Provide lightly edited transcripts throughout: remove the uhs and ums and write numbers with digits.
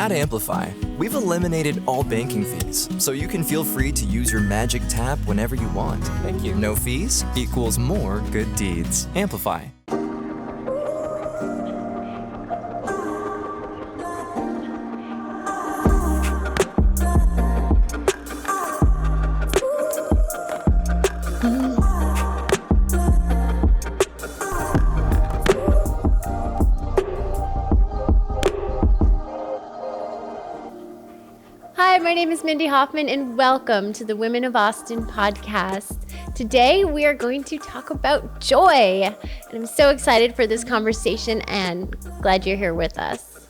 At Amplify, we've eliminated all banking fees, so you can feel free to use your magic tap whenever you want. Thank you. No fees equals more good deeds. Amplify. Hi, my name is Mindy Hofman, and welcome to the Women of Austin podcast. Today, we are going to talk about joy, and I'm so excited for this conversation and glad you're here with us.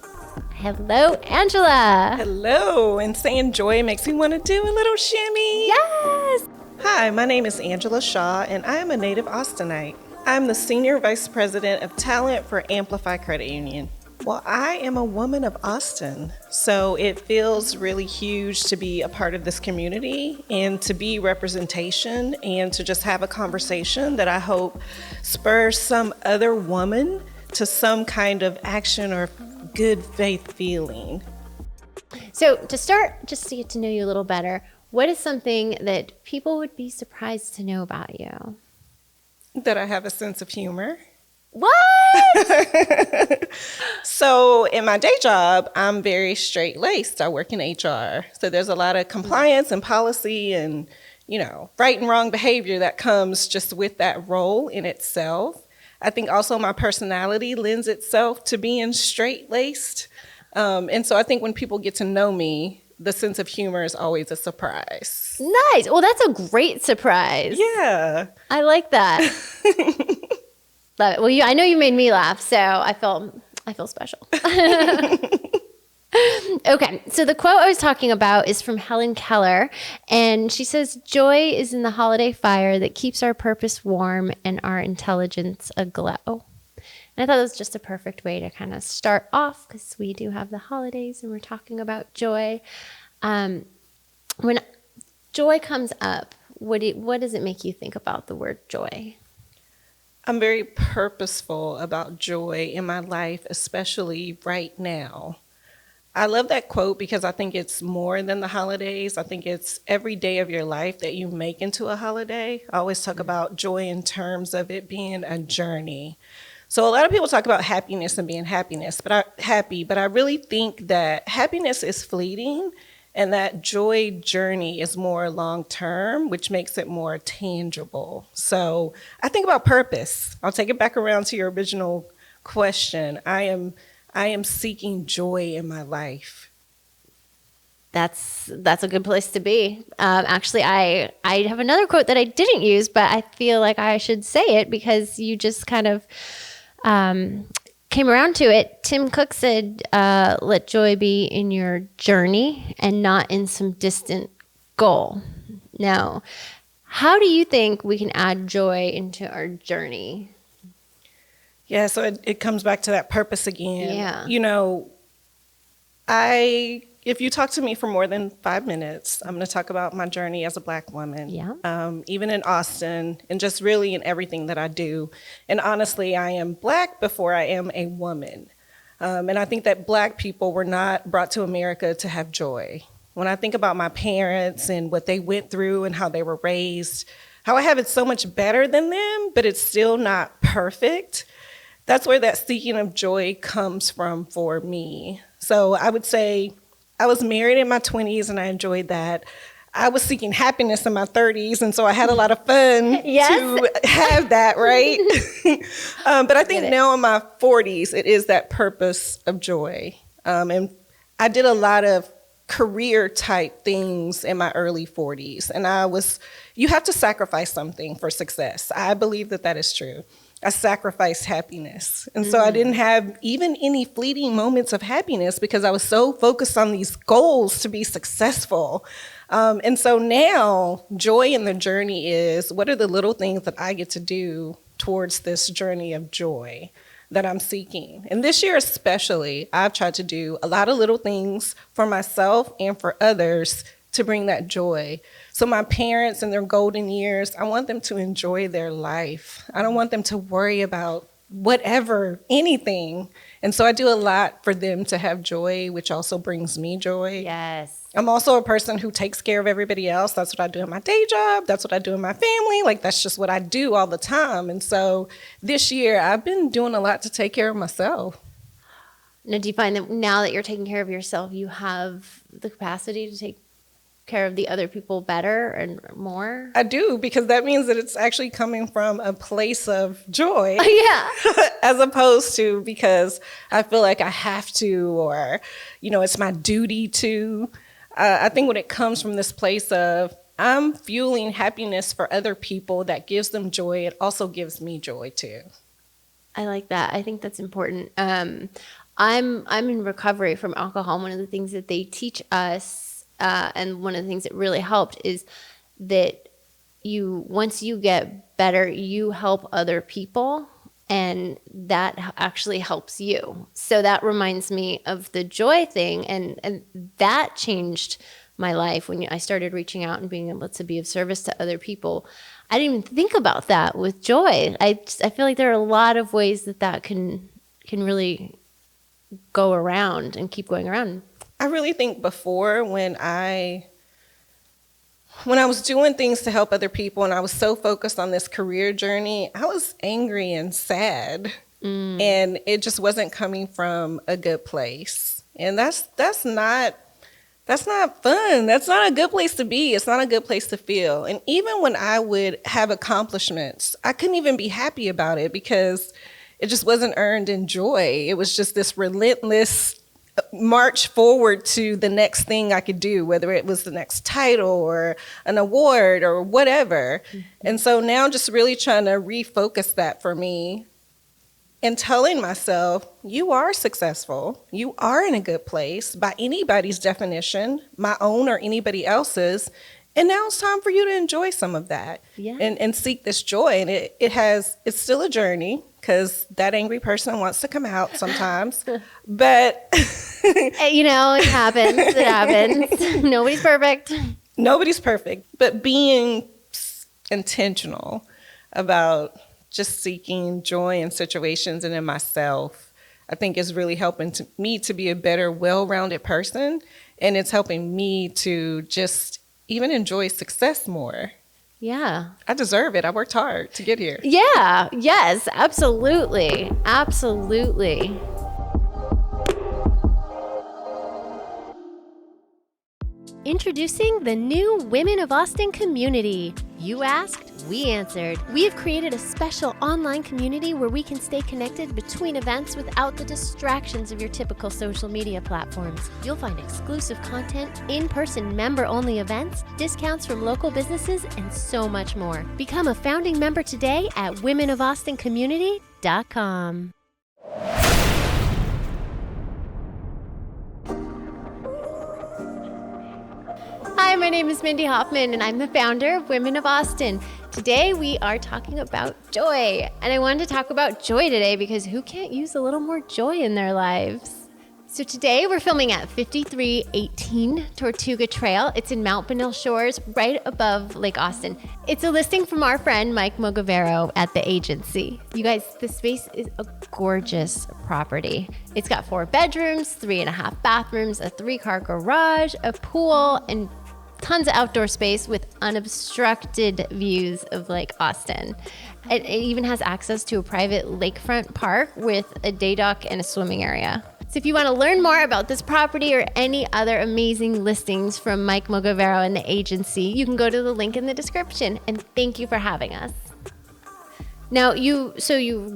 Hello, Angela. Hello, and saying joy makes me want to do a little shimmy. Yes. Hi, my name is Angela Shaw, and I am a native Austinite. I'm the Senior Vice President of Talent for Amplify Credit Union. Well, I am a woman of Austin, so it feels really huge to be a part of this community and to be representation and to just have a conversation that I hope spurs some other woman to some kind of action or good faith feeling. So to start, just to get to know you a little better, what is something that people would be surprised to know about you? That I have a sense of humor. What? So in my day job, I'm very straight-laced. I work in HR. So there's a lot of compliance and policy and, right and wrong behavior that comes just with that role in itself. I think also my personality lends itself to being straight-laced. And so I think when people get to know me, the sense of humor is always a surprise. Nice. Well, that's a great surprise. Yeah. I like that. Love it. Well, I know you made me laugh, so I feel special. Okay, so the quote I was talking about is from Helen Keller, and she says, "Joy is in the holiday fire that keeps our purpose warm and our intelligence aglow." And I thought it was just a perfect way to kind of start off, because we do have the holidays and we're talking about joy. When joy comes up, what does it make you think about the word joy? I'm very purposeful about joy in my life, especially right now. I love that quote because I think it's more than the holidays. I think it's every day of your life that you make into a holiday. I always talk about joy in terms of it being a journey. So a lot of people talk about happiness and being happy, but I really think that happiness is fleeting and that joy journey is more long-term, which makes it more tangible. So I think about purpose. I'll take it back around to your original question. I am seeking joy in my life. That's a good place to be. Actually, I have another quote that I didn't use, but I feel like I should say it because you just kind of came around to it. Tim Cook said, "Let joy be in your journey and not in some distant goal." Now, how do you think we can add joy into our journey? Yeah, so it comes back to that purpose again. Yeah. If you talk to me for more than 5 minutes, I'm going to talk about my journey as a Black woman. Yeah. Even in Austin and just really in everything that I do. And honestly, I am Black before I am a woman. And I think that Black people were not brought to America to have joy. When I think about my parents and what they went through and how they were raised, how I have it so much better than them, but it's still not perfect. That's where that seeking of joy comes from for me. So I would say I was married in my 20s and I enjoyed that. I was seeking happiness in my 30s, and so I had a lot of fun to have that, right? But I think now in my 40s, it is that purpose of joy. And I did a lot of career type things in my early 40s, and you have to sacrifice something for success. I believe that is true. I sacrificed happiness. And so I didn't have even any fleeting moments of happiness because I was so focused on these goals to be successful. And so now joy in the journey is, what are the little things that I get to do towards this journey of joy that I'm seeking? And this year especially, I've tried to do a lot of little things for myself and for others to bring that joy. So my parents in their golden years, I want them to enjoy their life. I don't want them to worry about whatever, anything. And so I do a lot for them to have joy, which also brings me joy. Yes. I'm also a person who takes care of everybody else. That's what I do in my day job. That's what I do in my family. Like, that's just what I do all the time. And so this year I've been doing a lot to take care of myself. Now, do you find that now that you're taking care of yourself, you have the capacity to take care of the other people better and more? I do, because that means that it's actually coming from a place of joy. Yeah. As opposed to because I feel like I have to, or, it's my duty to. I think when it comes from this place of I'm fueling happiness for other people that gives them joy, it also gives me joy too. I like that. I think that's important. I'm in recovery from alcohol. One of the things that they teach us, and one of the things that really helped, is that once you get better, you help other people, and that actually helps you. So that reminds me of the joy thing, and that changed my life when I started reaching out and being able to be of service to other people. I didn't even think about that with joy. I feel like there are a lot of ways that can really go around and keep going around. I really think before, when I was doing things to help other people and I was so focused on this career journey, I was angry and sad. And it just wasn't coming from a good place. And that's not fun. That's not a good place to be. It's not a good place to feel. And even when I would have accomplishments, I couldn't even be happy about it because it just wasn't earned in joy. It was just this relentless march forward to the next thing I could do, whether it was the next title or an award or whatever. And so now just really trying to refocus that for me and telling myself, you are successful. You are in a good place by anybody's definition, my own or anybody else's. And now it's time for you to enjoy some of that. Yeah. And seek this joy. And it's still a journey, because that angry person wants to come out sometimes. But it happens. It happens. Nobody's perfect. Nobody's perfect. But being intentional about just seeking joy in situations and in myself, I think is really helping me to be a better, well-rounded person. And it's helping me to just even enjoy success more. Yeah. I deserve it. I worked hard to get here. Yeah. Yes, absolutely. Absolutely. Introducing the new Women of Austin community. You asked, we answered. We have created a special online community where we can stay connected between events without the distractions of your typical social media platforms. You'll find exclusive content, in-person member-only events, discounts from local businesses, and so much more. Become a founding member today at womenofaustincommunity.com. Hi, my name is Mindy Hofman, and I'm the founder of Women of Austin. Today, we are talking about joy. And I wanted to talk about joy today because who can't use a little more joy in their lives? So today, we're filming at 5318 Tortuga Trail. It's in Mount Bonnell Shores, right above Lake Austin. It's a listing from our friend, Mike Mogavero at the agency. You guys, this space is a gorgeous property. It's got 4 bedrooms, 3.5 bathrooms, a 3-car garage, a pool, and tons of outdoor space with unobstructed views of Lake Austin. It even has access to a private lakefront park with a day dock and a swimming area. So if you want to learn more about this property or any other amazing listings from Mike Mogavero and the agency, you can go to the link in the description. And thank you for having us. Now, you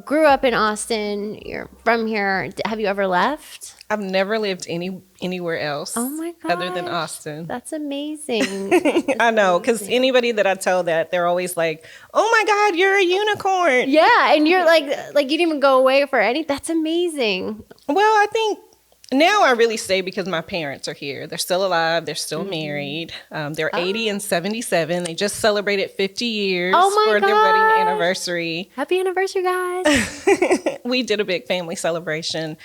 grew up in Austin. You're from here. Have you ever left? I've never lived anywhere else. Oh my gosh, other than Austin. That's amazing. I know, because anybody that I tell that, they're always like, "Oh my God, you're a unicorn." Yeah, and you're like you didn't even go away for any. That's amazing. Well, I think now I really say because my parents are here. They're still alive. They're still married. They're 80 and 77. They just celebrated 50 years for their wedding anniversary. Happy anniversary, guys. We did a big family celebration.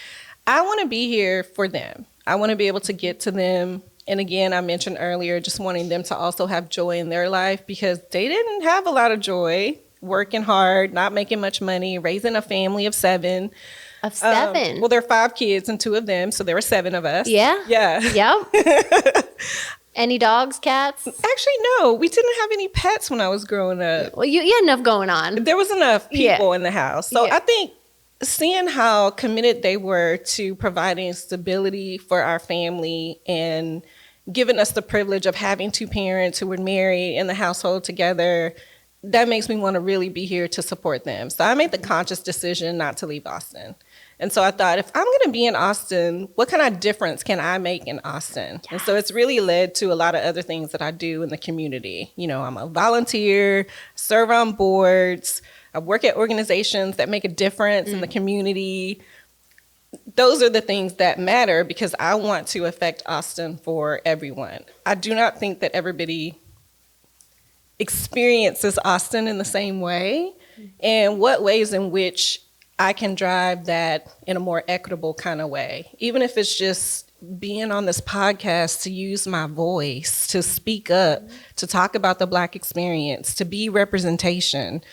I want to be here for them. I want to be able to get to them. And again, I mentioned earlier, just wanting them to also have joy in their life because they didn't have a lot of joy working hard, not making much money, raising a family of 7. Of 7? Well, there are 5 kids and 2 of them, so there were 7 of us. Yeah? Yeah. Yep. Any dogs, cats? Actually, no. We didn't have any pets when I was growing up. Well, you had enough going on. There was enough people in the house. So Yeah. I think seeing how committed they were to providing stability for our family and giving us the privilege of having 2 parents who were married in the household together, that makes me want to really be here to support them. So I made the conscious decision not to leave Austin. And so I thought, if I'm going to be in Austin, what kind of difference can I make in Austin? Yes. And so it's really led to a lot of other things that I do in the community. You know, I'm a volunteer, serve on boards, I work at organizations that make a difference in the community. Those are the things that matter because I want to affect Austin for everyone. I do not think that everybody experiences Austin in the same way, and what ways in which I can drive that in a more equitable kind of way, even if it's just being on this podcast to use my voice, to speak up, to talk about the Black experience, to be representation.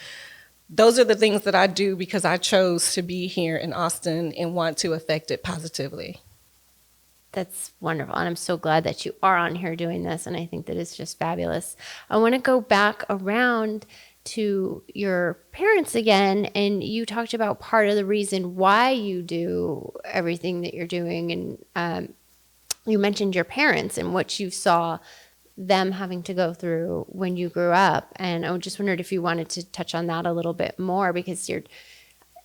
Those are the things that I do because I chose to be here in Austin and want to affect it positively. That's wonderful. And I'm so glad that you are on here doing this. And I think that it's just fabulous. I want to go back around to your parents again. And you talked about part of the reason why you do everything that you're doing. And you mentioned your parents and what you saw them having to go through when you grew up. And I just wondered if you wanted to touch on that a little bit more, because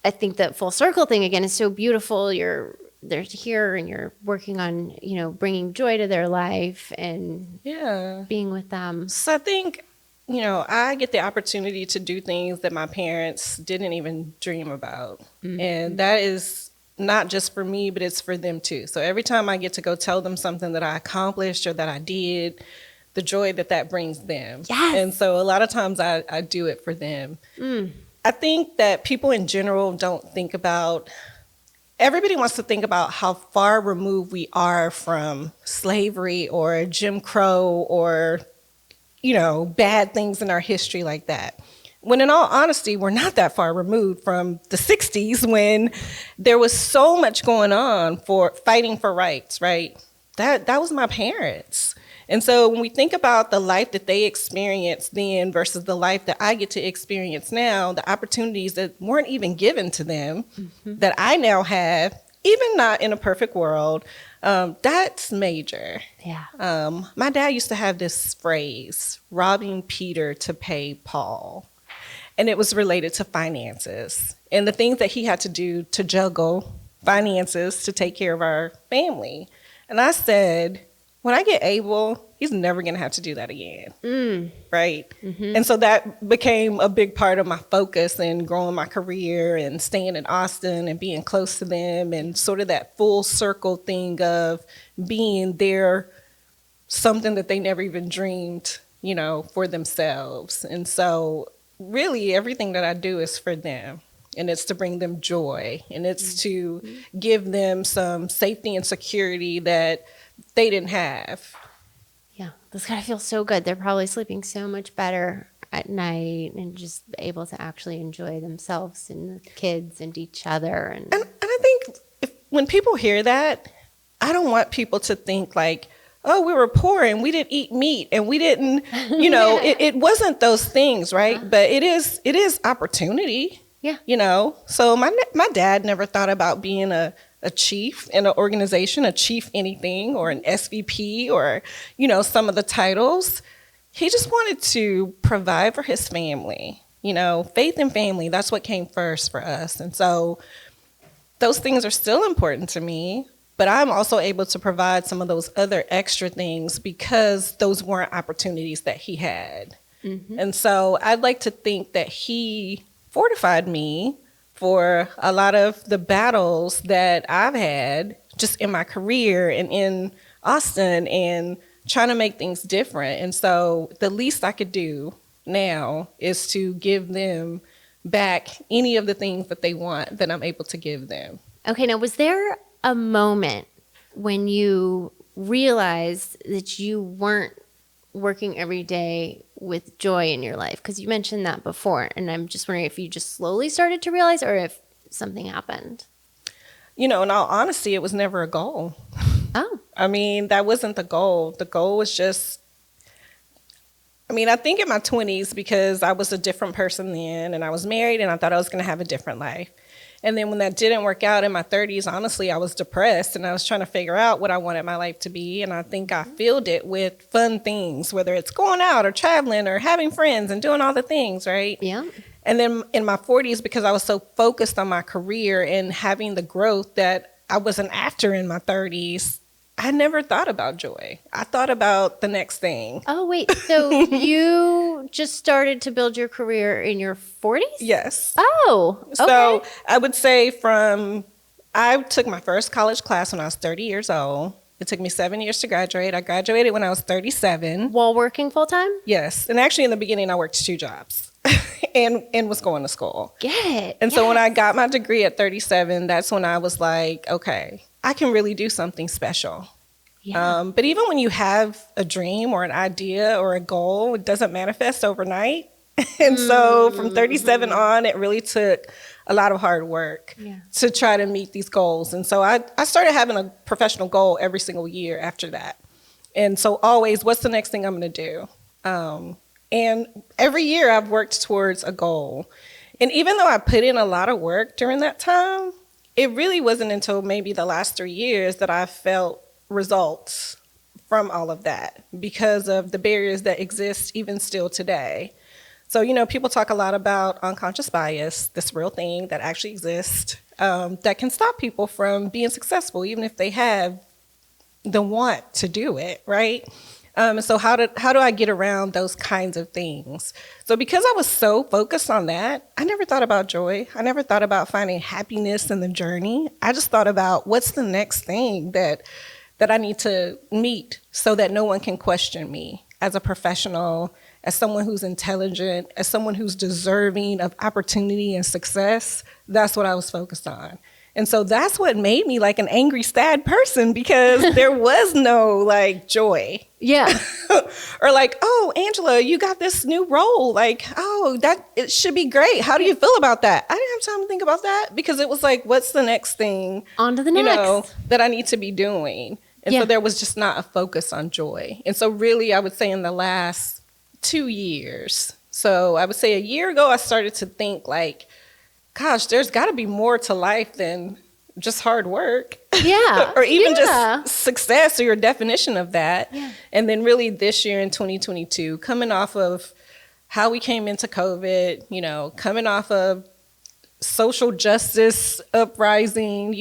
I think that full circle thing again is so beautiful. They're here and you're working on, bringing joy to their life and being with them. So I think, I get the opportunity to do things that my parents didn't even dream about. Mm-hmm. And that is not just for me, but it's for them too. So every time I get to go tell them something that I accomplished or that I did, the joy that brings them. Yes. And so a lot of times I do it for them. I think that people in general don't think about, everybody wants to think about how far removed we are from slavery or Jim Crow or, bad things in our history like that. When in all honesty, we're not that far removed from the 60s when there was so much going on for fighting for rights, right? That was my parents. And so when we think about the life that they experienced then versus the life that I get to experience now, the opportunities that weren't even given to them that I now have, even not in a perfect world, that's major. Yeah. My dad used to have this phrase, robbing Peter to pay Paul. And it was related to finances and the things that he had to do to juggle finances to take care of our family. And I said, when I get able, he's never going to have to do that again. Right? Mm-hmm. And so that became a big part of my focus in growing my career and staying in Austin and being close to them and sort of that full circle thing of being there, something that they never even dreamed, for themselves. And so really everything that I do is for them. And it's to bring them joy. And it's to give them some safety and security that they didn't have. Yeah, that's gotta feel so good. They're probably sleeping so much better at night and just able to actually enjoy themselves and the kids and each other. And I think when people hear that, I don't want people to think like, oh, we were poor and we didn't eat meat and we didn't, it wasn't those things, right? But it is opportunity. Yeah. So my dad never thought about being a chief in an organization, a chief anything, or an SVP, or, some of the titles. He just wanted to provide for his family, faith and family. That's what came first for us. And so those things are still important to me, but I'm also able to provide some of those other extra things because those weren't opportunities that he had. Mm-hmm. And so I'd like to think that he fortified me for a lot of the battles that I've had just in my career and in Austin and trying to make things different. And so the least I could do now is to give them back any of the things that they want that I'm able to give them. Okay, now was there a moment when you realized that you weren't working every day with joy in your life? Because you mentioned that before, and I'm just wondering if you just slowly started to realize or if something happened. In all honesty, it was never a goal. Oh. I mean, that wasn't the goal. The goal was just, I think in my 20s, because I was a different person then, and I was married, and I thought I was going to have a different life. And then when that didn't work out in my 30s, honestly, I was depressed, and I was trying to figure out what I wanted my life to be. And I think I filled it with fun things, whether it's going out or traveling or having friends and doing all the things, right? Yeah. And then in my 40s, because I was so focused on my career and having the growth that I wasn't after in my 30s, I never thought about joy. I thought about the next thing. Oh, wait. So you just started to build your career in your 40s? Yes. Oh, okay. So I would say I took my first college class when I was 30 years old. It took me 7 years to graduate. I graduated when I was 37. While working full time? Yes. And actually in the beginning, I worked 2 jobs and was going to school. Get it. And so when I got my degree at 37, that's when I was like, okay, I can really do something special. Yeah. But even when you have a dream or an idea or a goal, it doesn't manifest overnight. And so from 37 on, it really took a lot of hard work to try to meet these goals. And so I started having a professional goal every single year after that. And so always, what's the next thing I'm going to do? And every year I've worked towards a goal. And even though I put in a lot of work during that time, it really wasn't until maybe the last 3 years that I felt results from all of that because of the barriers that exist even still today. So, people talk a lot about unconscious bias, this real thing that actually exists that can stop people from being successful, even if they have the want to do it, right? So how do I get around those kinds of things? So because I was so focused on that, I never thought about joy. I never thought about finding happiness in the journey. I just thought about what's the next thing that I need to meet so that no one can question me as a professional, as someone who's intelligent, as someone who's deserving of opportunity and success. That's what I was focused on. And so that's what made me like an angry, sad person because there was no like joy. Yeah. Or like, oh, Angela, you got this new role. Like, oh, it should be great. How do you feel about that? I didn't have time to think about that because it was like, what's the next thing? On to the next. That I need to be doing. And so there was just not a focus on joy. And so really, I would say in the last 2 years, so I would say a year ago, I started to think like, gosh, there's got to be more to life than just hard work. Yeah. Or even just success or your definition of that. Yeah. And then really this year in 2022, coming off of how we came into COVID, coming off of social justice uprising,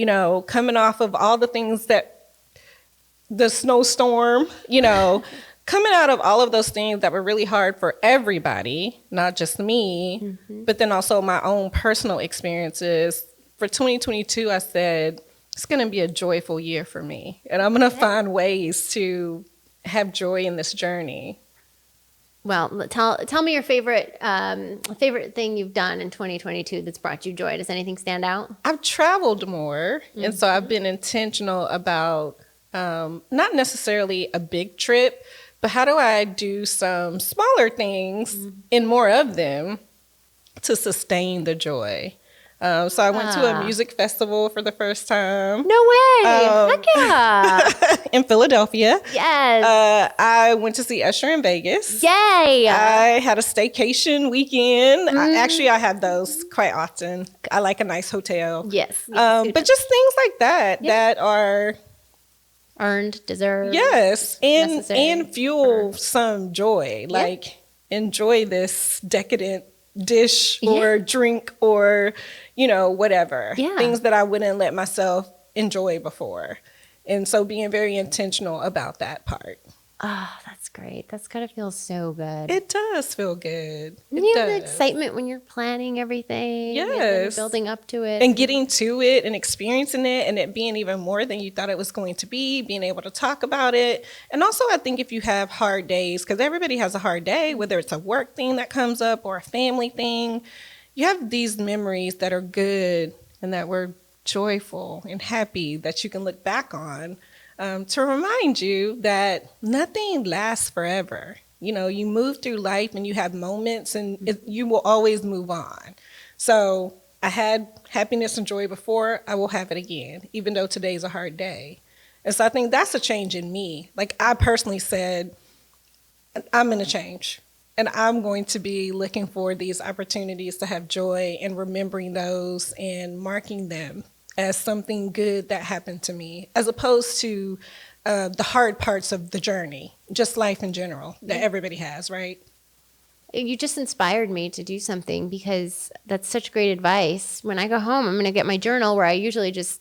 coming off of all the things the snowstorm, coming out of all of those things that were really hard for everybody, not just me, but then also my own personal experiences. For 2022, I said, it's going to be a joyful year for me. And I'm going to find ways to have joy in this journey. Well, tell me your favorite thing you've done in 2022 that's brought you joy. Does anything stand out? I've traveled more. And so I've been intentional about not necessarily a big trip, but how do I do some smaller things and more of them to sustain the joy? So I went to a music festival for the first time. No way. Heck yeah. In Philadelphia. Yes. I went to see Usher in Vegas. Yay. I had a staycation weekend. I had those quite often. I like a nice hotel. Yes. But just things like that that are earned, deserved. Yes, and fuel some joy. Like enjoy this decadent dish or drink or whatever. Things that I wouldn't let myself enjoy before. And so being very intentional about that part. Oh, that's great. That's gotta feel so good. It does feel good. You have the excitement when you're planning everything. Yes. And building up to it. And getting to it and experiencing it and it being even more than you thought it was going to be, being able to talk about it. And also I think if you have hard days, because everybody has a hard day, whether it's a work thing that comes up or a family thing, you have these memories that are good and that were joyful and happy that you can look back on. To remind you that nothing lasts forever. You know, you move through life and you have moments, and you will always move on. So I had happiness and joy before, I will have it again, even though today's a hard day. And so I think that's a change in me. Like, I personally said, I'm going to change. And I'm going to be looking for these opportunities to have joy and remembering those and marking them as something good that happened to me, as opposed to the hard parts of the journey, just life in general that everybody has, right? You just inspired me to do something, because that's such great advice. When I go home, I'm going to get my journal where I usually just,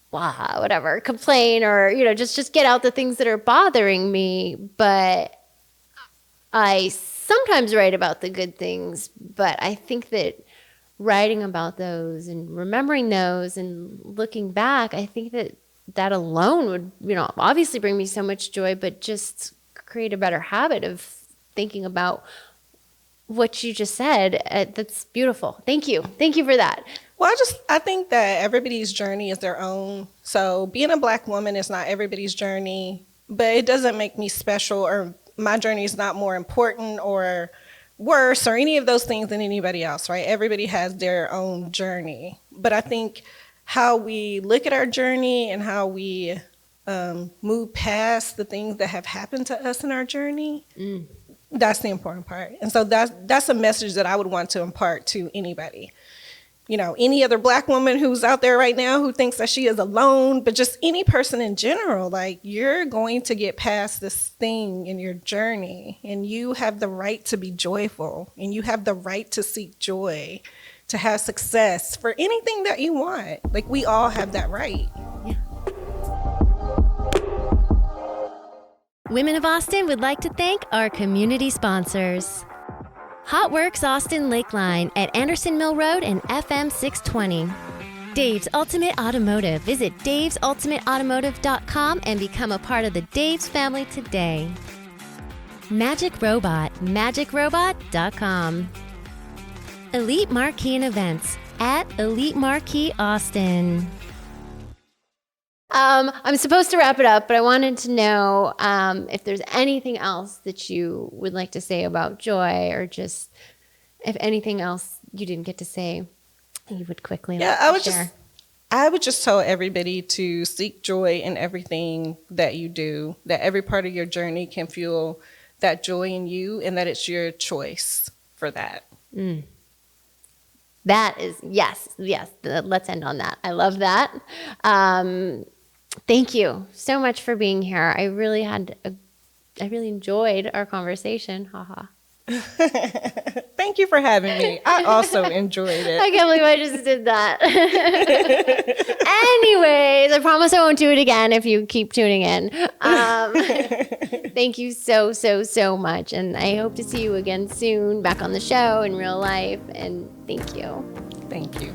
blah, whatever, complain or, just get out the things that are bothering me. But I sometimes write about the good things, but I think that writing about those and remembering those and looking back, I think that alone would, obviously bring me so much joy, but just create a better habit of thinking about what you just said. That's beautiful. Thank you. Thank you for that. Well, I think that everybody's journey is their own. So being a Black woman is not everybody's journey, but it doesn't make me special, or my journey is not more important or worse or any of those things than anybody else, right? Everybody has their own journey. But I think how we look at our journey and how we move past the things that have happened to us in our journey, that's the important part. And so that's a message that I would want to impart to anybody. Any other Black woman who's out there right now who thinks that she is alone, but just any person in general, like, you're going to get past this thing in your journey, and you have the right to be joyful, and you have the right to seek joy, to have success for anything that you want. Like, we all have that right. Yeah. Women of Austin would like to thank our community sponsors. Hot Works Austin Lakeline at Anderson Mill Road and FM 620. Dave's Ultimate Automotive. Visit davesultimateautomotive.com and become a part of the Dave's family today. Magic Robot, magicrobot.com. Elite Marquee and Events at Elite Marquee Austin. I'm supposed to wrap it up, but I wanted to know if there's anything else that you would like to say about joy, or just if anything else you didn't get to say, you would quickly share. I would just tell everybody to seek joy in everything that you do, that every part of your journey can fuel that joy in you, and that it's your choice for that. That is, yes. Let's end on that. I love that. Thank you so much for being here. I really enjoyed our conversation. Haha. Thank you for having me. I also enjoyed it. I can't believe I just did that. Anyways, I promise I won't do it again if you keep tuning in. Thank you so much. And I hope to see you again soon, back on the show in real life. And thank you. Thank you.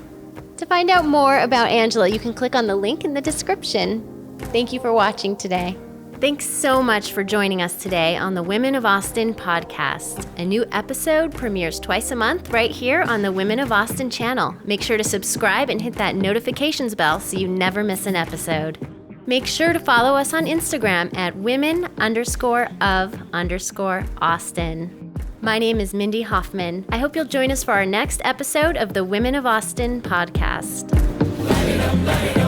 To find out more about Angela, you can click on the link in the description. Thank you for watching today. Thanks so much for joining us today on the Women of Austin podcast. A new episode premieres twice a month right here on the Women of Austin channel. Make sure to subscribe and hit that notifications bell so you never miss an episode. Make sure to follow us on Instagram at women_of_Austin. My name is Mindy Hofman. I hope you'll join us for our next episode of the Women of Austin podcast. Light it up, light it up.